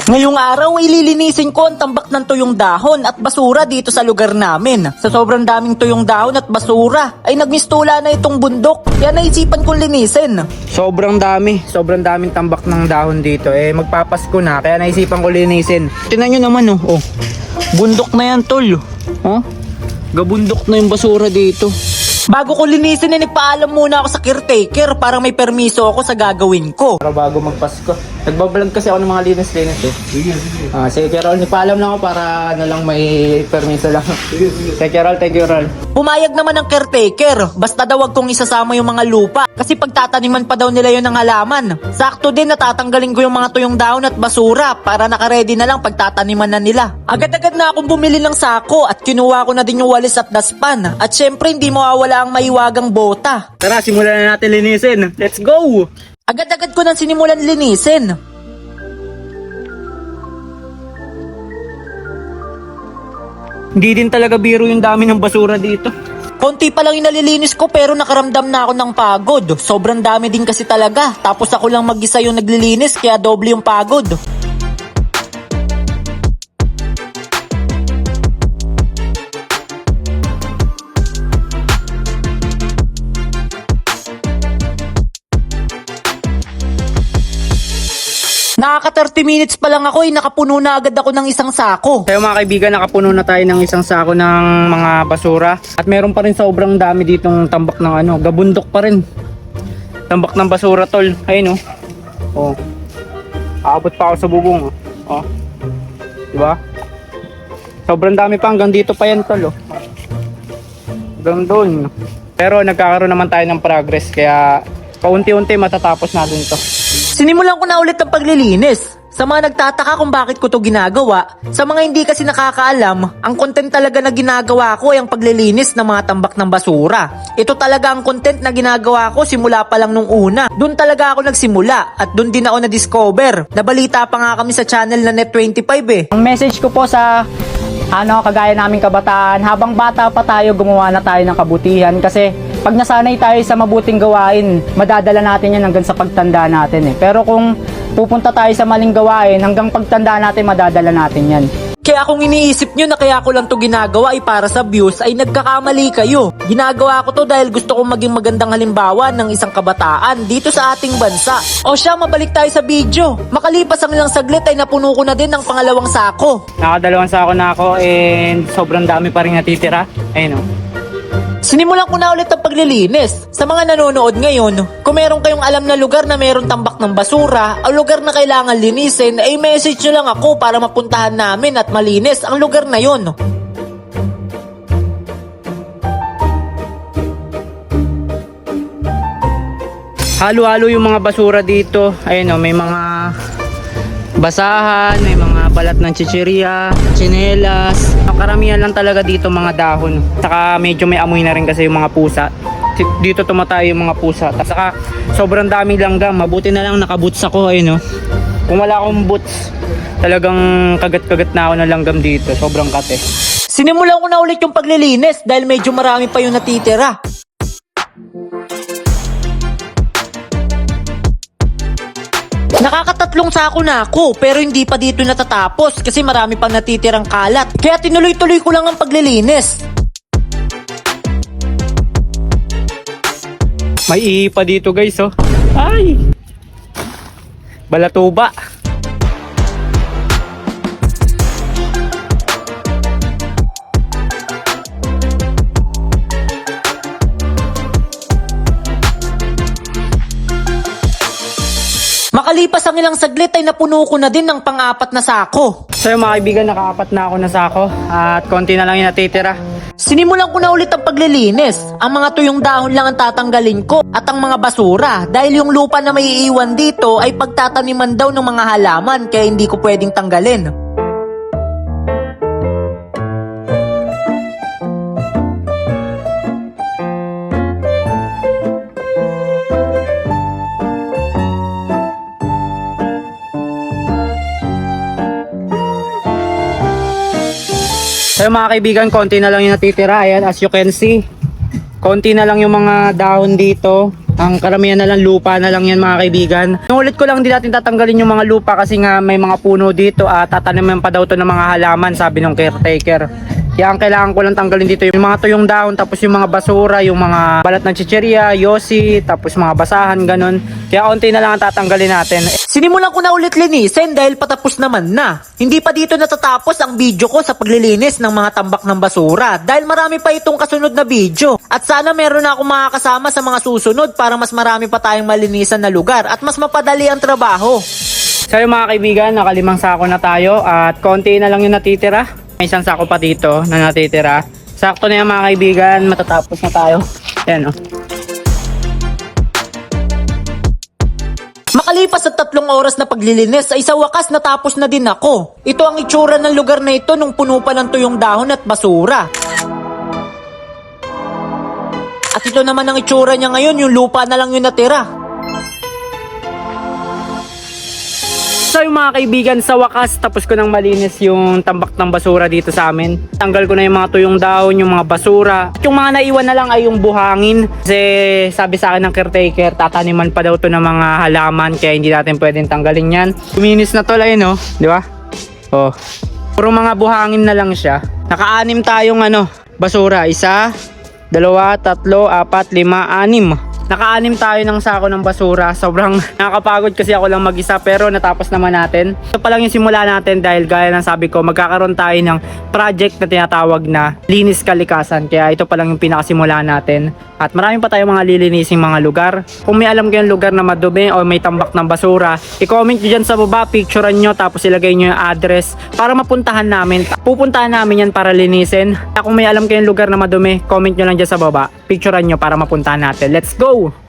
Ngayong araw ay lilinisin ko ang tambak ng tuyong dahon at basura dito sa lugar namin. Sa sobrang daming tuyong dahon at basura ay nagmistula na itong bundok. Kaya naisipan kong linisin. Sobrang daming tambak ng dahon dito. Magpapasko na kaya naisipan ko linisin. Tingnan nyo naman oh. Bundok na yan tol. Oh? Gabundok na yung basura dito. Bago ko linisin, nagpaalam muna ako sa caretaker para may permiso ako sa gagawin ko. Para bago magpasko. Nagbablog kasi ako ng mga linis-linis eh. Sige. Sige Carol, nagpaalam lang ako para lang may permiso lang. Sige. Thank you Carol. Pumayag naman ng caretaker. Basta daw wag kong isasama yung mga lupa. Kasi pagtataniman pa daw nila yun ng halaman. Sakto din natatanggalin ko yung mga tuyong dahon at basura para nakaredy na lang pagtataniman na nila. Agad-agad na akong bumili ng sako at kinuha ko na din yung walis at daspan. At syempre hindi mawawala ang maiwagang bota. Tara, simulan na natin linisin. Let's go! Agad-agad ko nang sinimulan linisin. Hindi din talaga biro yung dami ng basura dito. Konti pa lang yung nalilinis ko pero nakaramdam na ako ng pagod. Sobrang dami din kasi talaga. Tapos ako lang mag-isa yung naglilinis kaya doble yung pagod. Nakaka 30 minutes pa lang ako nakapuno na agad ako ng isang sako. Kaya mga kaibigan, nakapuno na tayo ng isang sako ng mga basura. At meron pa rin sobrang dami ditong tambak ng gabundok pa rin. Tambak ng basura tol. Ayun oh. Aabot pa ako sa bubong oh. Diba? Sobrang dami pa hanggang dito pa yan tol Hanggang doon. Pero nagkakaroon naman tayo ng progress kaya paunti-unti matatapos natin to. Sinimulan ko na ulit ang paglilinis. Sa mga nagtataka kung bakit ko to ginagawa, sa mga hindi kasi nakakaalam, ang content talaga na ginagawa ko ay ang paglilinis ng mga tambak ng basura. Ito talaga ang content na ginagawa ko simula pa lang nung una. Doon talaga ako nagsimula at doon din ako na-discover. Nabalita pa nga kami sa channel na Net25 Ang message ko po sa kagaya naming kabataan, habang bata pa tayo, gumawa na tayo ng kabutihan kasi pag nasanay tayo sa mabuting gawain, madadala natin yan hanggang sa pagtanda natin Pero kung pupunta tayo sa maling gawain, hanggang pagtanda natin, madadala natin yan. Kaya kung iniisip nyo na kaya ko lang to ginagawa ay para sa views, ay nagkakamali kayo. Ginagawa ko to dahil gusto kong maging magandang halimbawa ng isang kabataan dito sa ating bansa. O siya, mabalik tayo sa video. Makalipas ang ilang saglit ay napuno ko na din ng pangalawang sako. Nakadalawang sako na ako and sobrang dami pa rin natitira. Ayun Sinimulan ko na ulit ang paglilinis. Sa mga nanonood ngayon, kung meron kayong alam na lugar na meron tambak ng basura o lugar na kailangan linisin, ay message nyo lang ako para mapuntahan namin at malinis ang lugar na yon. Halo-halo yung mga basura dito. Ayun may mga basahan, may mga balat ng chichirya, tsinelas. Karamihan lang talaga dito mga dahon. Saka medyo may amoy na rin kasi yung mga pusa. Dito tumatay yung mga pusa. Saka sobrang daming langgam. Mabuti na lang nakaboots ako. Ayun Kung wala akong boots, talagang kagat-kagat na ako ng langgam dito. Sobrang kate. Sinimulan ko na ulit yung paglilinis dahil medyo marami pa yung natitira. Nakakatatlong sako na ako pero hindi pa dito natatapos kasi marami pang natitirang kalat. Kaya tinuloy-tuloy ko lang ang paglilinis. May ihi pa dito guys Ay! Balatuba. Makalipas ang ilang saglit ay napuno ko na din ng pang-apat na sako. So mga kaibigan, nakaapat na ako na sako at konti na lang yung natitira. Sinimulan ko na ulit ang paglilinis. Ang mga tuyong dahon lang ang tatanggalin ko at ang mga basura dahil yung lupa na may iiwan dito ay pagtataniman daw ng mga halaman kaya hindi ko pwedeng tanggalin. So mga kaibigan, konti na lang yung natitira. Ayan, as you can see, konti na lang yung mga dahon dito. Ang karamihan na lang lupa na lang yan mga kaibigan. Nulit ko lang, hindi natin tatanggalin yung mga lupa kasi nga may mga puno dito at tataniman pa daw to ng mga halaman, sabi ng caretaker. Kaya ang kailangan ko lang tanggalin dito yung mga tuyong dahon, tapos yung mga basura, yung mga balat ng chicheria, yosi, tapos mga basahan, ganun. Kaya konti na lang ang tatanggalin natin. Sinimulan ko na ulit linisin dahil patapos naman na. Hindi pa dito natatapos ang video ko sa paglilinis ng mga tambak ng basura dahil marami pa itong kasunod na video. At sana meron na akong makakasama sa mga susunod para mas marami pa tayong malinisan na lugar at mas mapadali ang trabaho. So yung mga kaibigan, nakalimang sako na tayo at konti na lang yung natitira. May isang sako pa dito na natitira. Sakto na yan mga kaibigan, matatapos na tayo. Ayan o. Makalipas sa 3 oras na paglilinis ay sa wakas natapos na din ako. Ito ang itsura ng lugar na ito nung puno pa ng tuyong dahon at basura. At ito naman ang itsura niya ngayon, yung lupa na lang yung natira. So yung mga kaibigan, sa wakas tapos ko nang malinis yung tambak ng basura dito sa amin. Tanggal ko na yung mga tuyong dahon, yung mga basura. At yung mga naiwan na lang ay yung buhangin. Kasi sabi sa akin ng caretaker, tataniman pa daw to ng mga halaman kaya hindi natin pwedeng tanggalin yan. Kuminis na to lang no, di ba? Oh. Puro mga buhangin na lang siya. Naka-anim tayong basura. 1, 2, 3, 4, 5, 6. Naka-anim tayo ng sako ng basura. Sobrang nakakapagod kasi ako lang mag-isa pero natapos naman natin. Ito pa lang yung simula natin dahil gaya ng sabi ko, magkakaroon tayo ng project na tinatawag na Linis Kalikasan. Kaya ito pa lang yung pinakasimula natin. At marami pa tayong mga lilinising mga lugar. Kung may alam kayong lugar na madumi o may tambak ng basura, i-comment nyo dyan sa baba, picturean nyo, tapos ilagay nyo yung address para mapuntahan namin. Pupuntahan namin yan para linisin. Kung may alam kayong lugar na madumi, comment nyo lang dyan sa baba, picturean nyo para mapuntahan natin. Let's go!